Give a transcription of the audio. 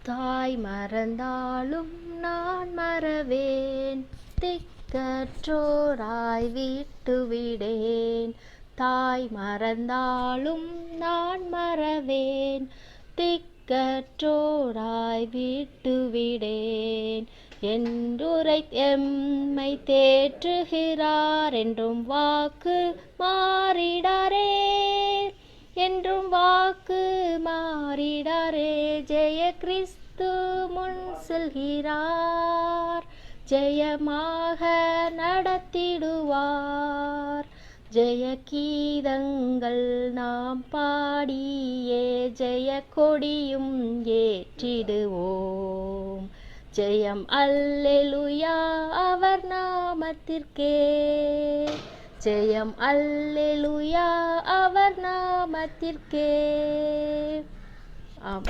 தாய் மறந்தாலும் நான் மறவேன், திக்கற்றோராய் விட்டுவிடேன். தாய் மறந்தாலும் நான் மறவேன், திக்கற்றோராய் விட்டுவிடேன். என்றுரை எம்மை தேற்றுகிறார், என்றும் வாக்கு மாறிடாரே, என்றும் வாக்கு மாறிடாரே. ஜெய கிறிஸ்து முன் செல்கிறார், ஜெயமாக நடத்திடுவார். ஜெய கீதங்கள் நாம் பாடியே ஜெய கொடியும் ஏற்றிடுவோம். ஜெயம் அல்லேலூயா அவர் நாமத்திற்கே, ஜெயம் அல்லேலூயா அவர் நாமத்திற்கே. ஆம்.